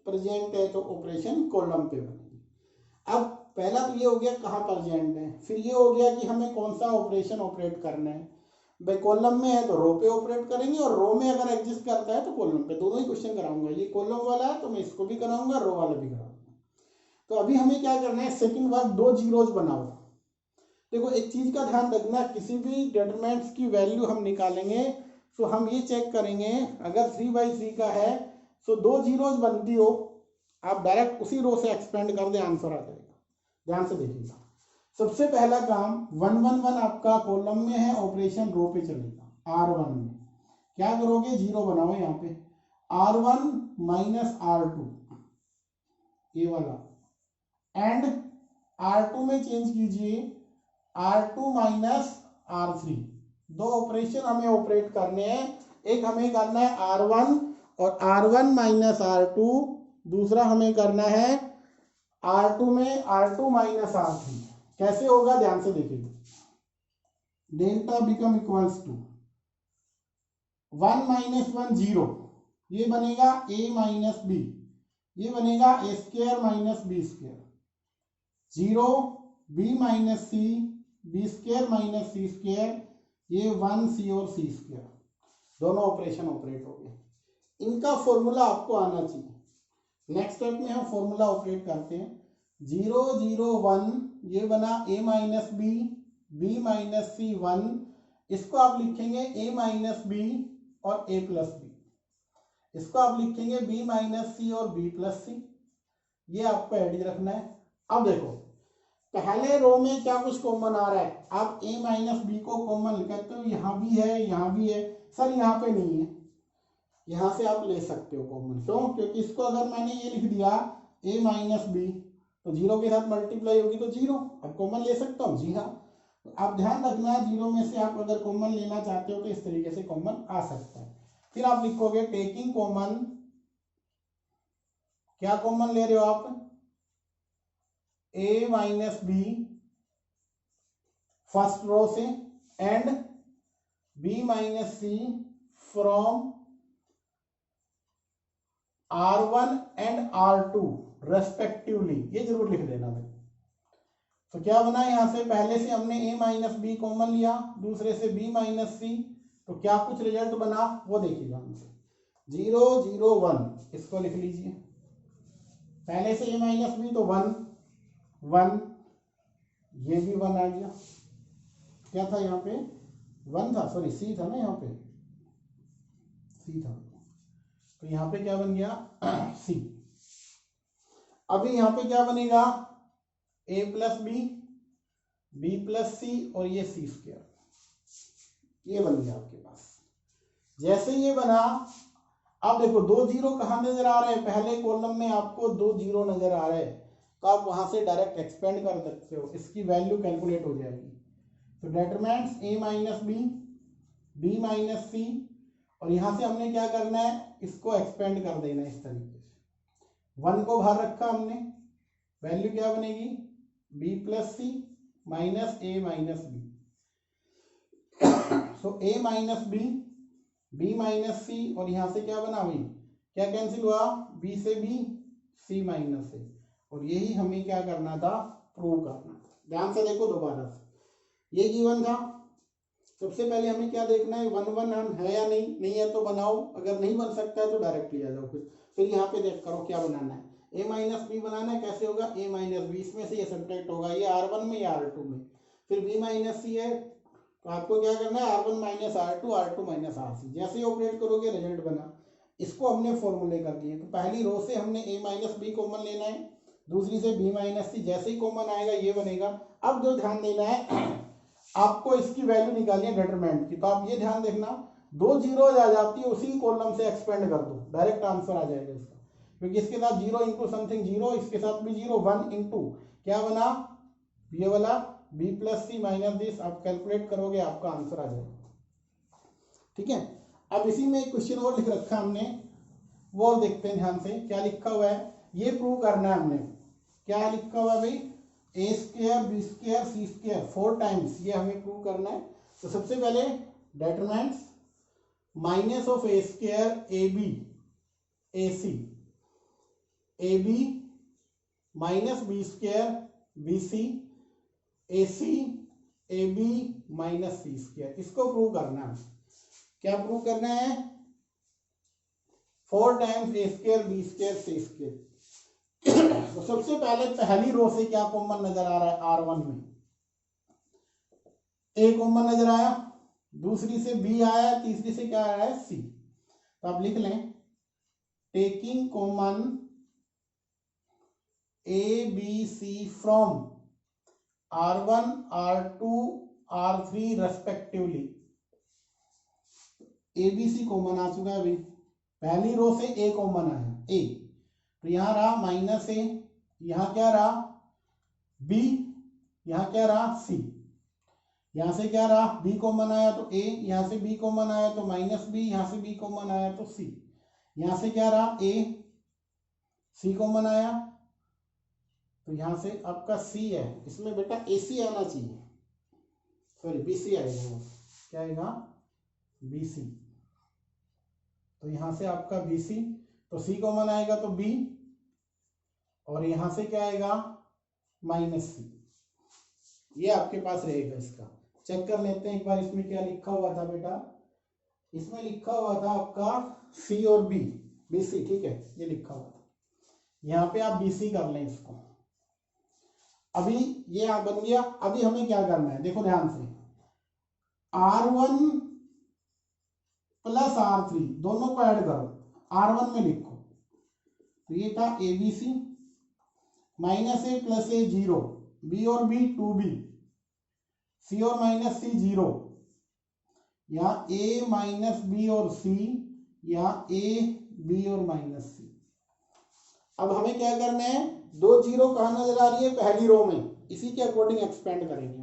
प्रेजेंट है तो ऑपरेशन कॉलम पे बनेगी। अब पहला तो ये हो गया कहाँ प्रेजेंट है, फिर ये हो गया कि हमें कौन सा ऑपरेशन ऑपरेट करना है। भाई कॉलम में है तो रो पे ऑपरेट करेंगे, और रो में अगर एग्जिस्ट करता है तो कॉलम पे, दोनों ही क्वेश्चन कराऊंगा। ये कॉलम वाला है तो मैं इसको भी कराऊंगा, रो वाला भी कराऊंगा। तो अभी हमें क्या करना है, सेकंड वर्क, दो जीरोज बनाओ। देखो एक चीज का ध्यान रखना, किसी भी डिटरमिनेंट्स की वैल्यू हम निकालेंगे तो हम ये चेक करेंगे, अगर 3/3 का है तो दो जीरोज बनती हो, आप डायरेक्ट उसी रो से एक्सपेंड कर दे, आंसर आ जाएगा। ध्यान से देखिएगा, सबसे पहला काम 1 1 1 आपका कॉलम में है, ऑपरेशन रो पे चलेगा R1 में। क्या करोगे, जीरो बनाओ यहाँ पे, R1 माइनस R2 ये वाला, एंड R2 में चेंज कीजिए R2 माइनस R3। दो ऑपरेशन हमें ऑपरेट करने हैं, एक हमें करना है R1 और R1 माइनस R2, दूसरा हमें करना है R2 में R2 माइनस R3। कैसे होगा ध्यान से देखिए, delta become equals to 1 minus 1 0, ये बनेगा a माइनस b, ये बनेगा a square minus b square, 0 b minus c b square minus c square, ये 1c और c स्क्वायर, दोनों ऑपरेशन ऑपरेट हो गए। इनका फॉर्मूला आपको आना चाहिए। नेक्स्ट स्टेप में हम फॉर्मूला ऑपरेट करते हैं, 0 0 1, ये बना a minus b minus c 1, इसको आप लिखेंगे a माइनस b और a प्लस b, इसको आप लिखेंगे b माइनस c और b प्लस c, ये आपको ऐड रखना है। अब देखो पहले रो में क्या कुछ कॉमन आ रहा है, आप a माइनस बी को कॉमन कहते हो, यहाँ भी है यहाँ भी है, सर यहाँ पे नहीं है, यहाँ से आप ले सकते हो कॉमन, क्यों, क्योंकि इसको अगर मैंने ये लिख दिया a माइनस बी तो जीरो के साथ मल्टीप्लाई होगी तो जीरो, अब कॉमन ले सकता हूँ, जी हाँ। तो आप ध्यान रखना, जीरो में से आप अगर कॉमन लेना चाहते हो तो इस तरीके से कॉमन आ सकता है। फिर आप लिखोगे टेकिंग कॉमन, क्या कॉमन ले रहे हो आप, a minus b first row से, and b minus c from R1 and R2 respectively, ये जरूर लिख देना भाई। तो क्या बना यहां से, पहले से हमने a माइनस बी कॉमन लिया, दूसरे से b माइनस सी, तो क्या कुछ रिजल्ट बना वो देखिएगा हमसे। 0 0 1 इसको लिख लीजिए, पहले से a माइनस बी तो 1 1, ये भी 1 आ गया। क्या था यहाँ पे 1 था, सॉरी c था ना, यहाँ पे c था, तो यहाँ पे क्या बन गया c। अभी यहाँ पे क्या बनेगा, a plus b, b plus c और ये सी स्क्वायर, ये बन गया आपके पास। जैसे ये बना, अब देखो 2 जीरो कहाँ नजर आ रहे हैं, पहले कॉलम में आपको 2 जीरो नजर आ रहे हैं, तो आप वहां से डायरेक्ट एक्सपेंड कर सकते हो, इसकी वैल्यू कैलकुलेट हो जाएगी। तो determinants a minus b, b minus c, और यहां से हमने क्या करना है, इसको एक्सपेंड कर देना इस तरीके से। 1 को बाहर रखा हमने, वैल्यू क्या बनेगी, b plus c minus a minus b. So a minus b, b minus c, और यहां से क्या बना भाई, क्या कैंसिल हुआ, b से b, c माइनस से, और यही हमें क्या करना था, प्रूव करना था। ध्यान से देखो दोबारा से, ये गिवन था, सबसे पहले हमें क्या देखना है, 1 1 है या नहीं, नहीं है तो बनाओ, अगर नहीं बन सकता है तो डायरेक्टली आ जाओ। फिर यहाँ पे देख करो क्या बनाना है, a माइनस बी बनाना है, कैसे होगा, a माइनस बी, इसमें से ये सब्ट्रैक्ट होगा, ये R1 में या R2 में, फिर b माइनस सी है, तो आपको क्या करना है, R1 minus R2, R2 minus RC, जैसे ही ऑपरेट करोगे रिजल्ट बना। इसको हमने फॉर्मूले कर दिए, तो पहली रो से हमने a माइनस बी कॉमन लेना है, दूसरी से b माइनस सी, जैसे ही कॉमन आएगा ये बनेगा। अब जो ध्यान देना है, आपको इसकी वैल्यू निकालनी है डिटरमिनेंट की, तो आप ये ध्यान देखना, 2 जीरो आ जाती है उसी कॉलम से एक्सपेंड कर दो, डायरेक्ट आंसर आ जाएगा इसका, क्योंकि इसके साथ 0 इंटू समथिंग 0, इसके साथ भी 0, 1 इंटू क्या बना, ये वाला b plus c minus this, आप कैलकुलेट करोगे आपका आंसर आ जाएगा। ठीक है, अब इसी में एक क्वेश्चन और लिख रखा हमने, वो और देखते हैं ध्यान से, क्या लिखा हुआ है, ये प्रूव करना है हमने। क्या लिखा हुआ है भाई, a square b square c square 4 times, ये हमें प्रूव करना है। तो सबसे पहले determinants minus of a square a b a c, a b minus b square b c, a c a b minus c square, इसको प्रूव करना है। क्या प्रूव करना है, 4 times a square b square c square. तो सबसे पहले पहली रो से क्या कॉमन नजर आ रहा है, R1 में a कॉमन नजर आया, दूसरी से b आया, तीसरी से क्या आया है, c। तो आप लिख लें, taking common a b c from R1 R2 R3 respectively. A b c common आ चुका है भाई, पहली रो से a कॉमन आया, a, तो यहां रहा माइनस a, यहां क्या रहा b, यहां क्या रहा c, यहां से क्या रहा b कॉमन आया तो a, यहां से b कॉमन आया तो माइनस b, यहां से b कॉमन आया तो c, यहां से क्या रहा a, c कॉमन आया, तो यहां से आपका c है, इसमें बेटा ac आना चाहिए, सॉरी bc आएगा, क्या आएगा bc, तो यहां से आपका bc, तो c कॉमन आएगा तो b, और यहां से क्या आएगा माइनस c, ये आपके पास रहेगा। इसका चेक कर लेते हैं एक बार, इसमें क्या लिखा हुआ था बेटा, इसमें लिखा हुआ था आपका c और b, bc, ठीक है, ये लिखा हुआ था, यहाँ पे आप bc कर लें इसको। अभी ये बन गया, अभी हमें क्या करना है, देखो ध्यान से, R1 प्लस R3 दोनों को ऐड करो, R1 में लिखो, तो ये था ABC minus a plus a 0, b और b 2b, c और माइनस c 0, यहाँ a माइनस b और c, यहाँ a b और माइनस c। अब हमें क्या करना है, 2 जीरो कहाँ नजर आ रही है, पहली रो में, इसी के अकॉर्डिंग एक्सपेंड करेंगे।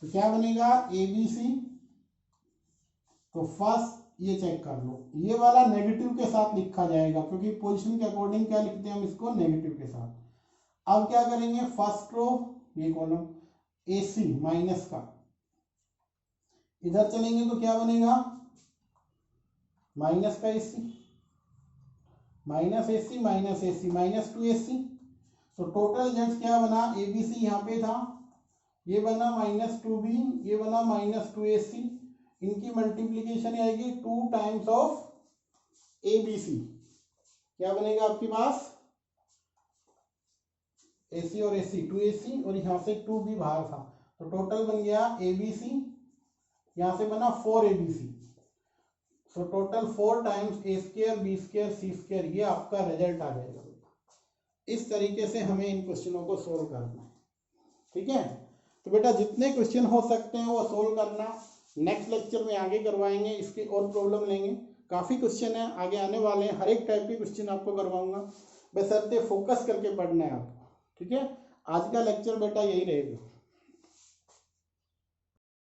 तो क्या बनेगा ABC, तो फर्स्ट ये चेक कर लो, ये वाला नेगेटिव के साथ लिखा जाएगा, क्योंकि पोजीशन के अकॉर्डिंग क्या लिखते हैं हम इसको, नेगेटिव के साथ। अब क्या करेंगे, फर्स्ट रो ये कॉलम AC माइनस का, इधर चलेंगे तो क्या बनेगा, माइनस का AC, minus AC minus AC minus 2AC। तो टोटल रिजल्ट क्या बना, ABC यहाँ पे था, ये बना -2B, ये बना -2AC। इनकी मल्टीप्लीकेशन आएगी 2 टाइम्स ऑफ ABC। क्या बनेगा आपके पास, AC और AC 2AC, और यहाँ से 2B बाहर था, तो टोटल बन गया ABC, यहाँ से बना 4ABC। So total 4 times A² B² C², ये आपका रिजल्ट आ जाएगा। इस तरीके से हमें इन क्वेश्चनों को सोल्व करना है, ठीक है। तो बेटा जितने क्वेश्चन हो सकते हैं वो सोल्व करना, नेक्स्ट लेक्चर में आगे करवाएंगे, इसके और प्रॉब्लम लेंगे। काफ़ी क्वेश्चन है आगे आने वाले हैं, हर एक टाइप के क्वेश्चन आपको करवाऊंगा, बशर्ते फोकस करके पढ़ना है आपको, ठीक है। आज का लेक्चर बेटा यही रहेगा।